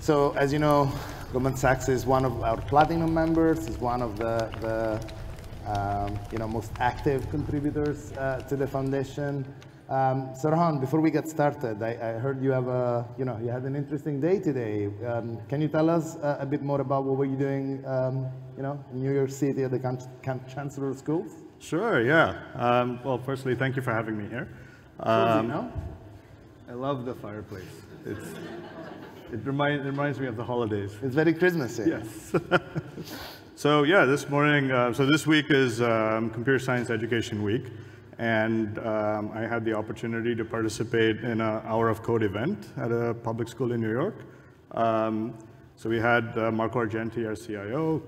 So as you know, Goldman Sachs is one of our platinum members, is one of the most active contributors to the foundation. So Rohan, before we get started, I heard you have you had an interesting day today. Can you tell us a bit more about what were you doing, in New York City at the Chancellor Schools? Sure, yeah. Well, firstly, thank you for having me here. I love the fireplace. It reminds me of the holidays. It's very Christmassy. Yes. So yeah, this morning, so this week is Computer Science Education Week, and I had the opportunity to participate in an Hour of Code event at a public school in New York. So we had Marco Argenti, our CIO,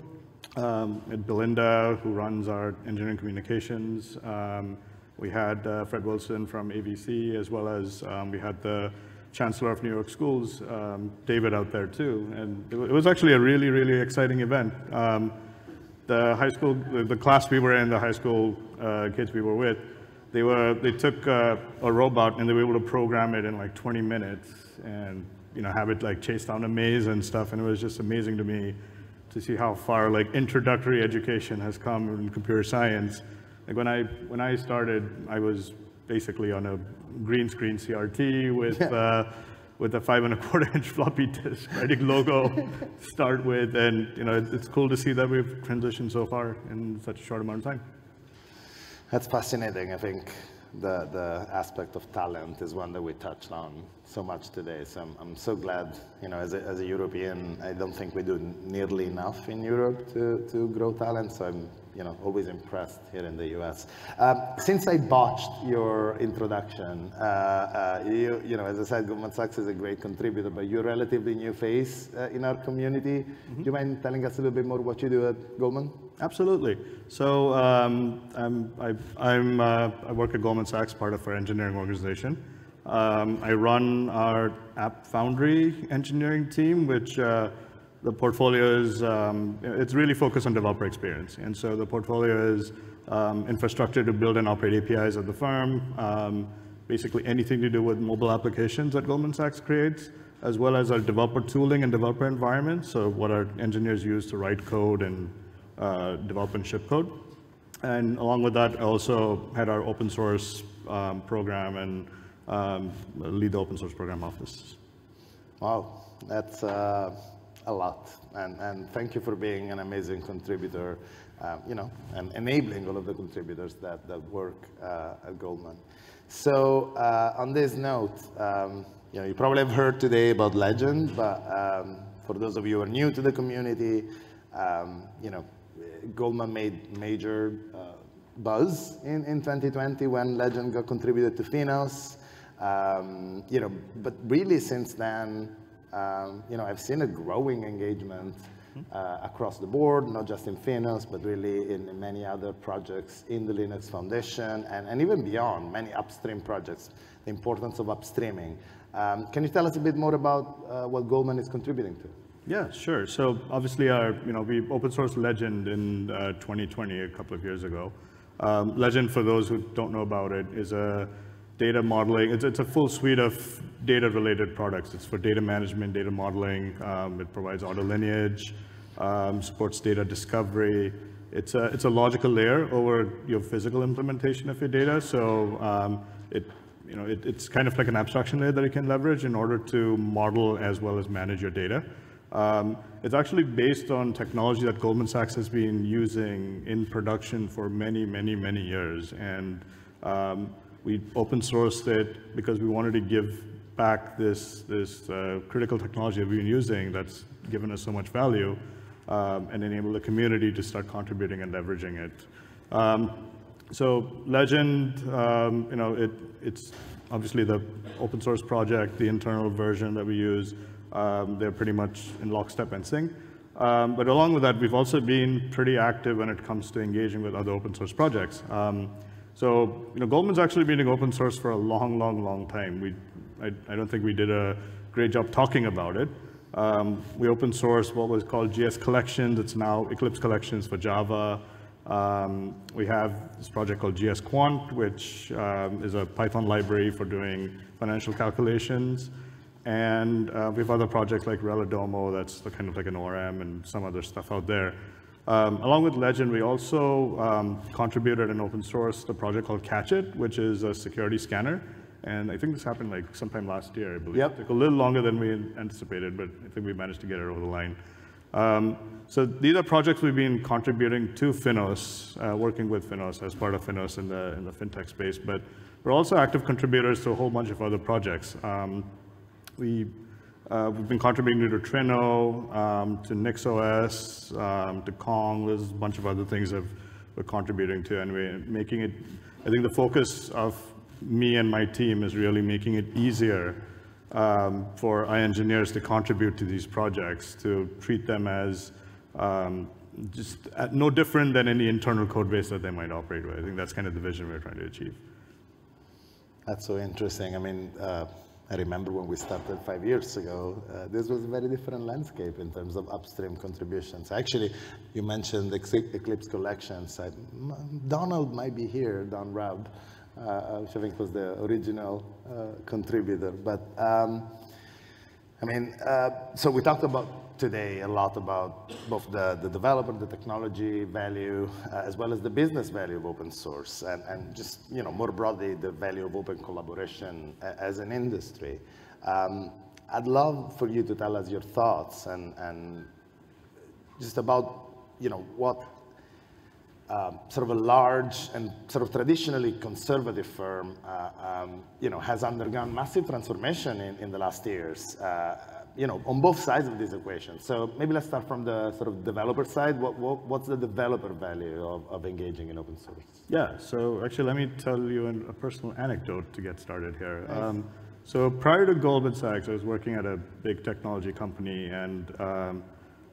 and Belinda, who runs our engineering communications. We had Fred Wilson from AVC, as well as we had the Chancellor of New York Schools, David, out there too. And it was actually a really, really exciting event. The high school, the class we were in, the high school kids we were with, they took a robot and they were able to program it in like 20 minutes and have it like chase down a maze and stuff. And it was just amazing to me to see how far like introductory education has come in computer science. Like when I started, I was basically on a green screen CRT with a 5 1/4-inch floppy disk, writing logo to start with, and it's cool to see that we've transitioned so far in such a short amount of time. That's fascinating. I think the aspect of talent is one that we touched on so much today. So I'm so glad, as a European, I don't think we do nearly enough in Europe to grow talent. So I'm always impressed here in the US. Since I botched your introduction, as I said, Goldman Sachs is a great contributor, but you're a relatively new face in our community. Mm-hmm. Do you mind telling us a little bit more what you do at Goldman? Absolutely. So I work at Goldman Sachs, part of our engineering organization. I run our App Foundry engineering team, which the portfolio is, it's really focused on developer experience. And so the portfolio is infrastructure to build and operate APIs at the firm, basically anything to do with mobile applications that Goldman Sachs creates, as well as our developer tooling and developer environment, so what our engineers use to write code and develop and ship code. And along with that, I also had our open source program and lead the open source program office. Wow, that's a lot, and thank you for being an amazing contributor, and enabling all of the contributors that work at Goldman. So on this note, you probably have heard today about Legend, but for those of you who are new to the community, Goldman made major buzz in 2020 when Legend got contributed to FINOS. But really since then, I've seen a growing engagement across the board, not just in FINOS, but really in many other projects in the Linux Foundation, and even beyond, many upstream projects, the importance of upstreaming. Can you tell us a bit more about what Goldman is contributing to? Yeah, sure. So obviously, we open sourced Legend in 2020, a couple of years ago. Legend, for those who don't know about it, is a data modeling. It's a full suite of data-related products. It's for data management, data modeling. It provides auto lineage, supports data discovery. It's a logical layer over your physical implementation of your data. So it's kind of like an abstraction layer that you can leverage in order to model as well as manage your data. It's actually based on technology that Goldman Sachs has been using in production for many, many, many years. And we open sourced it because we wanted to give back this critical technology that we've been using that's given us so much value, and enable the community to start contributing and leveraging it. So Legend, it's obviously the open source project, the internal version that we use. They're pretty much in lockstep and sync. But along with that, we've also been pretty active when it comes to engaging with other open source projects. So Goldman's actually been doing open source for a long, long, long time. I don't think we did a great job talking about it. We open sourced what was called GS Collections. It's now Eclipse Collections for Java. We have this project called GS Quant, which is a Python library for doing financial calculations. And we have other projects like Relidomo, that's the kind of like an ORM and some other stuff out there. Along with Legend, we also contributed and open sourced a project called Catch It, which is a security scanner. And I think this happened like sometime last year, I believe. Yep. It took a little longer than we anticipated, but I think we managed to get it over the line. So these are projects we've been contributing to FINOS, working with FINOS as part of FINOS in the fintech space, but we're also active contributors to a whole bunch of other projects. We've been contributing to Trino, to NixOS, to Kong. There's a bunch of other things that we're contributing to, and we're making it, I think the focus of me and my team is really making it easier for our engineers to contribute to these projects, to treat them as just no different than any internal code base that they might operate with. I think that's kind of the vision we're trying to achieve. That's so interesting. I mean, I remember when we started 5 years ago, this was a very different landscape in terms of upstream contributions. Actually, you mentioned Eclipse collections. Donald might be here, Don Rubb, which I think was the original contributor. But I mean, so we talked about today a lot about both the developer, the technology value, as well as the business value of open source, and just more broadly the value of open collaboration as an industry. I'd love for you to tell us your thoughts and just about what sort of a large and sort of traditionally conservative firm has undergone massive transformation in the last years. On both sides of this equation. So maybe let's start from the sort of developer side. What's the developer value of engaging in open source? Yeah, so actually let me tell you a personal anecdote to get started here. Nice. So prior to Goldman Sachs, I was working at a big technology company, and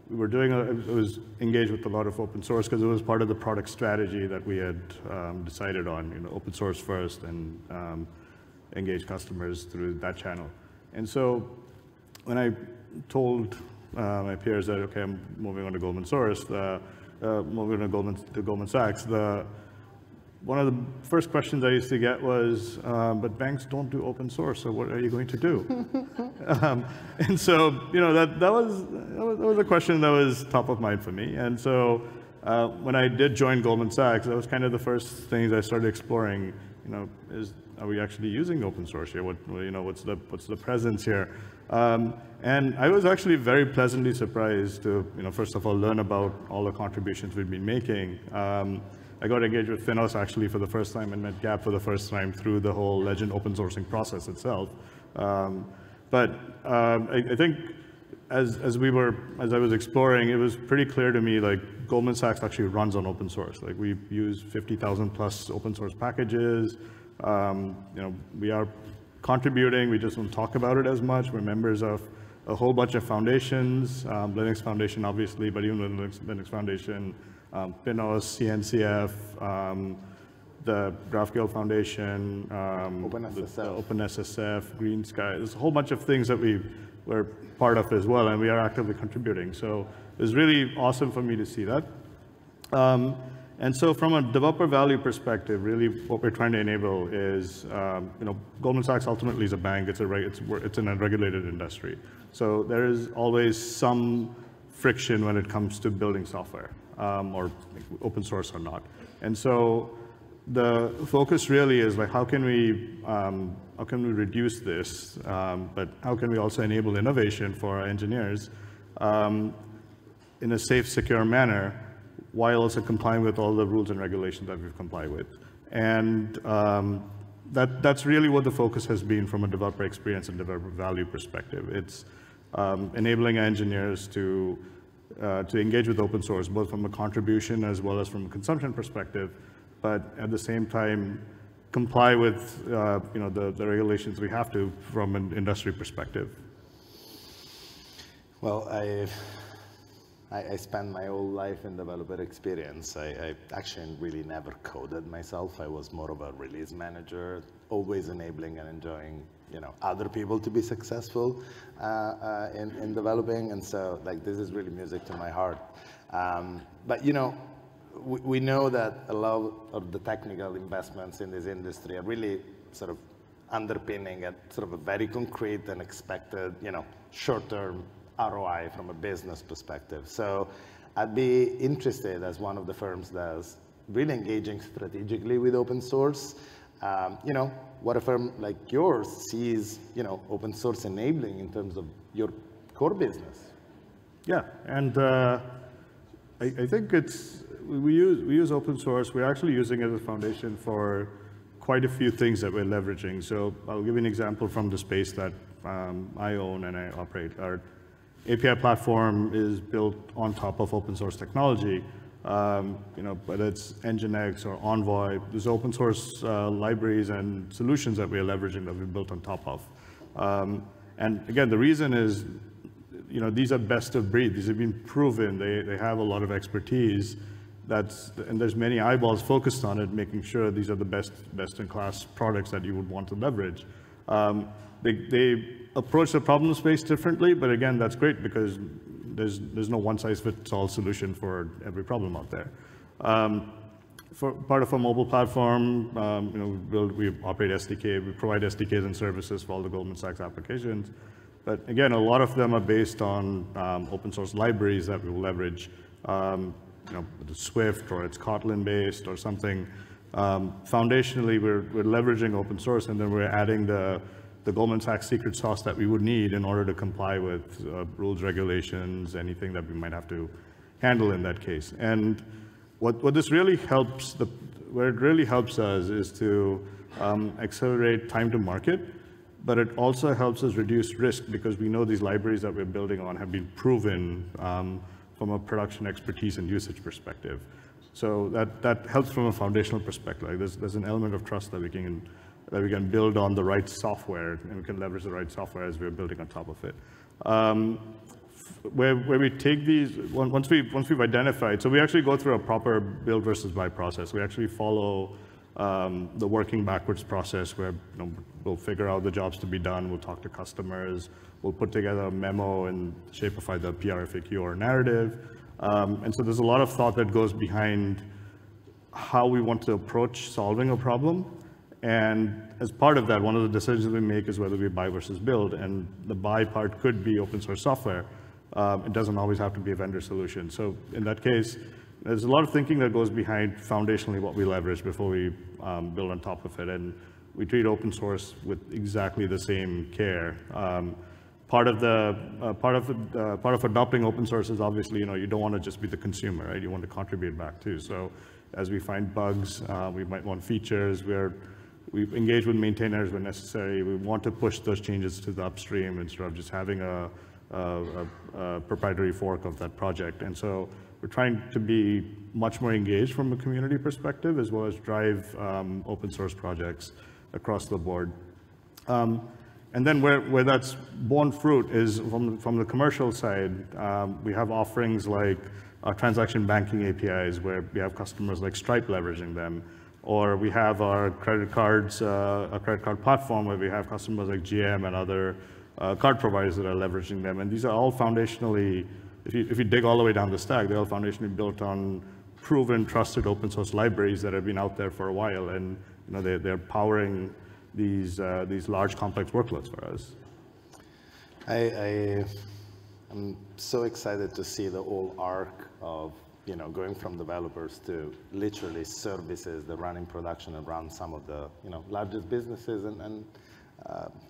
we were I was engaged with a lot of open source because it was part of the product strategy that we had decided on, open source first and engage customers through that channel. And so when I told my peers that, okay, I'm moving on to Goldman Sachs, one of the first questions I used to get was, but banks don't do open source, so what are you going to do? And so, that was a question that was top of mind for me. And so when I did join Goldman Sachs, that was kind of the first things I started exploring, are we actually using open source here? What's the presence here? And I was actually very pleasantly surprised to, first of all, learn about all the contributions we've been making. I got engaged with FINOS actually for the first time and met Gab for the first time through the whole Legend open sourcing process itself. But I think as I was exploring, it was pretty clear to me, like, Goldman Sachs actually runs on open source. Like, we use 50,000 plus open source packages. We are contributing, we just don't talk about it as much. We're members of a whole bunch of foundations, Linux Foundation obviously, but even Linux Foundation, FINOS, CNCF, the GraphQL Foundation, OpenSSF, Green Sky. There's a whole bunch of things that we're part of as well, and we are actively contributing. So it was really awesome for me to see that. And so from a developer value perspective, really what we're trying to enable is, Goldman Sachs ultimately is a bank, it's in a regulated industry. So there is always some friction when it comes to building software, or open source or not. And so the focus really is like, how can we reduce this, but how can we also enable innovation for our engineers in a safe, secure manner, while also complying with all the rules and regulations that we've complied with. And that's really what the focus has been from a developer experience and developer value perspective. It's enabling engineers to engage with open source, both from a contribution as well as from a consumption perspective, but at the same time, comply with the regulations we have to from an industry perspective. Well, I spent my whole life in developer experience. I actually really never coded myself. I was more of a release manager, always enabling and enjoying, other people to be successful in developing. And so, like, this is really music to my heart. But we know that a lot of the technical investments in this industry are really sort of underpinning at sort of a very concrete and expected, short-term ROI from a business perspective. So I'd be interested, as one of the firms that's really engaging strategically with open source, what a firm like yours sees, open source enabling in terms of your core business. Yeah, and I think we use open source. We're actually using it as a foundation for quite a few things that we're leveraging. So I'll give you an example from the space that I own and I operate. Our API platform is built on top of open source technology. Whether it's Nginx or Envoy, there's open source libraries and solutions that we're leveraging that we've built on top of. And again, the reason is, these are best of breed. These have been proven. They have a lot of expertise. And there's many eyeballs focused on it, making sure these are the best-in-class products that you would want to leverage. They approach the problem space differently, but again, that's great because there's no one-size-fits-all solution for every problem out there. For part of our mobile platform, we operate SDK. We provide SDKs and services for all the Goldman Sachs applications. But again, a lot of them are based on open source libraries that we will leverage. It's Swift or it's Kotlin based or something. Foundationally, we're leveraging open source, and then we're adding the Goldman Sachs secret sauce that we would need in order to comply with rules, regulations, anything that we might have to handle in that case. And what this really helps, where it really helps us is to accelerate time to market, but it also helps us reduce risk because we know these libraries that we're building on have been proven from a production expertise and usage perspective. So that helps from a foundational perspective. Like there's an element of trust that we can build on the right software, and we can leverage the right software as we're building on top of it. Where we take these, once we've identified, so we actually go through a proper build versus buy process. We actually follow the working backwards process where we'll figure out the jobs to be done, we'll talk to customers, we'll put together a memo in the shape of either PR, FAQ, or narrative. And so there's a lot of thought that goes behind how we want to approach solving a problem. And as part of that, one of the decisions we make is whether we buy versus build. And the buy part could be open source software. It doesn't always have to be a vendor solution. So in that case, there's a lot of thinking that goes behind foundationally what we leverage before we build on top of it. And we treat open source with exactly the same care. Part of adopting open source is obviously, you don't want to just be the consumer, right? You want to contribute back too. So as we find bugs, we might want features where we engage with maintainers when necessary. We want to push those changes to the upstream instead of just having a proprietary fork of that project. And so we're trying to be much more engaged from a community perspective, as well as drive open source projects across the board. And then where that's borne fruit is from the commercial side. We have offerings like transaction banking APIs, where we have customers like Stripe leveraging them. Or we have our credit card platform, where we have customers like GM and other card providers that are leveraging them. And these are all foundationally, if you dig all the way down the stack, they're all foundationally built on proven, trusted open source libraries that have been out there for a while. And they're powering these large, complex workloads for us. I'm so excited to see the whole arc of going from developers to literally services that run in production and run some of the largest businesses and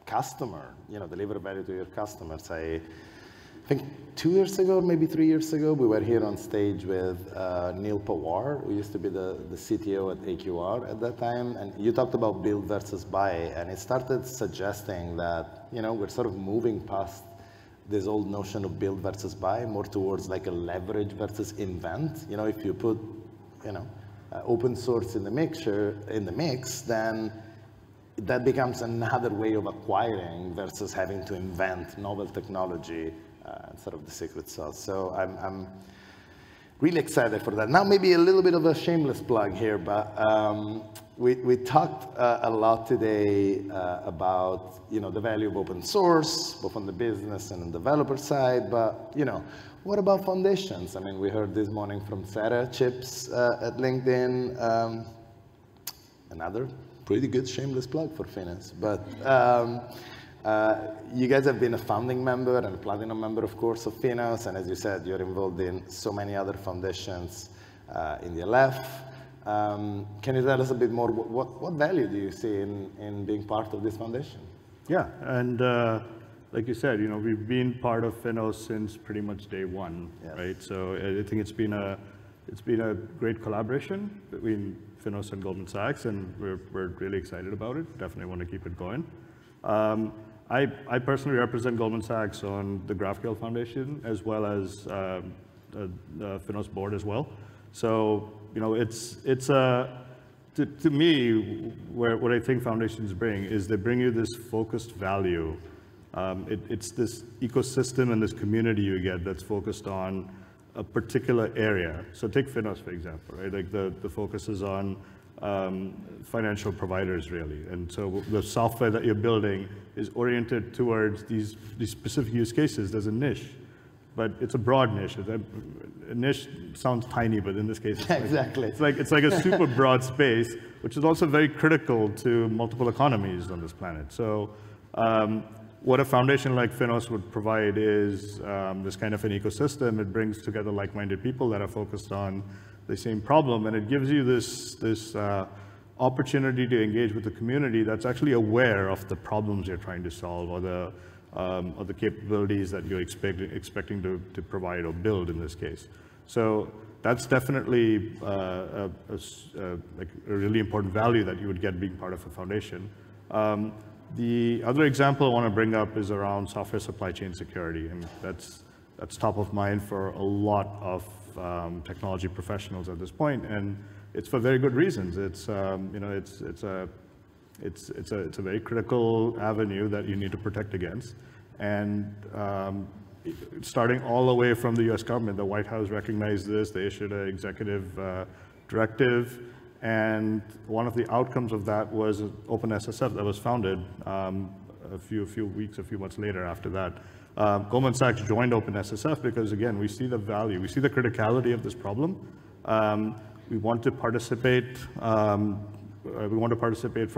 customer, deliver value to your customers. I think 2 years ago, maybe 3 years ago, we were here on stage with Neil Pawar, who used to be the CTO at AQR at that time, and you talked about build versus buy, and it started suggesting that we're sort of moving past this old notion of build versus buy, more towards like a leverage versus invent. If you put open source in the mix, then that becomes another way of acquiring versus having to invent novel technology, sort of the secret sauce. So I'm really excited for that. Now, maybe a little bit of a shameless plug here, but we talked a lot today about the value of open source, both on the business and on the developer side. But what about foundations? I mean, we heard this morning from Sarah Chips at LinkedIn, another pretty good shameless plug for FINOS. But you guys have been a founding member and a platinum member, of course, of FINOS. And as you said, you're involved in so many other foundations in the LF. Can you tell us a bit more? What value do you see in being part of this foundation? Yeah, and like you said, we've been part of FINOS since pretty much day one, yes. Right? So I think it's been a great collaboration between FINOS and Goldman Sachs, and we're really excited about it. Definitely want to keep it going. I personally represent Goldman Sachs on the GraphQL Foundation as well as the FINOS board as well. So to me, what I think foundations bring is they bring you this focused value. It's this ecosystem and this community you get that's focused on a particular area. So take FINOS, for example, right? Like the focus is on financial providers, really. And so the software that you're building is oriented towards these specific use cases. There's a niche, but it's a broad niche. A niche sounds tiny, but in this case, it's exactly. It's like a super broad space, which is also very critical to multiple economies on this planet. So what a foundation like FINOS would provide is this kind of an ecosystem. It brings together like-minded people that are focused on the same problem, and it gives you this opportunity to engage with the community that's actually aware of the problems you're trying to solve or the capabilities that you're expecting to provide or build in this case. So that's definitely like a really important value that you would get being part of a foundation. The other example I want to bring up is around software supply chain security, and that's top of mind for a lot of technology professionals at this point, and it's for very good reasons. It's it's a very critical avenue that you need to protect against, and starting all the way from the U.S. government, the White House recognized this. They issued an executive directive. And one of the outcomes of that was OpenSSF that was founded a few months later after that. Goldman Sachs joined OpenSSF because, again, we see the value, we see the criticality of this problem. We want to participate. We want to participate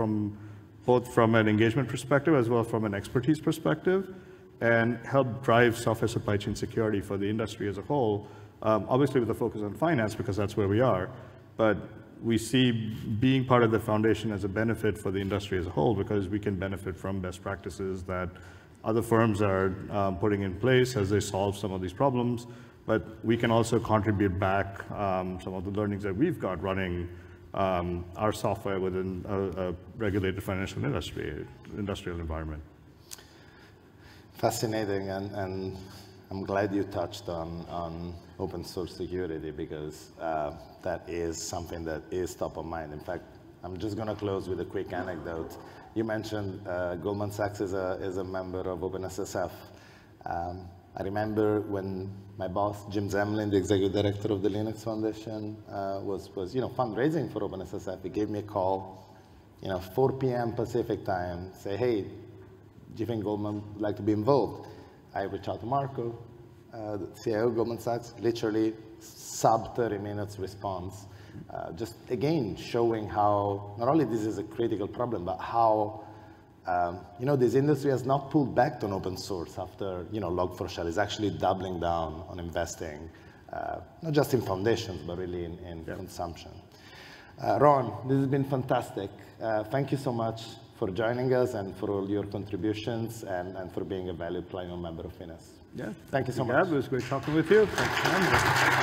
both from an engagement perspective as well as from an expertise perspective, and help drive software supply chain security for the industry as a whole. Obviously, with a focus on finance because that's where we are, but we see being part of the foundation as a benefit for the industry as a whole because we can benefit from best practices that other firms are putting in place as they solve some of these problems, but we can also contribute back some of the learnings that we've got running our software within a regulated financial industrial environment. Fascinating, and I'm glad you touched on open source security because that is something that is top of mind. In fact, I'm just going to close with a quick anecdote. You mentioned Goldman Sachs is a member of OpenSSF. I remember when my boss, Jim Zemlin, the executive director of the Linux Foundation, was fundraising for OpenSSF. He gave me a call, 4 p.m. Pacific time, say, hey, do you think Goldman would like to be involved? I reached out to Marco, the CIO of Goldman Sachs, literally sub 30 minutes response. Just again, showing how not only this is a critical problem, but how this industry has not pulled back on open source after Log4Shell is actually doubling down on investing, not just in foundations, but really in consumption. Rohan, this has been fantastic. Thank you so much for joining us and for all your contributions and for being a valued platinum member of FINOS. Yeah. Thank you so much. It was great talking with you. Thanks,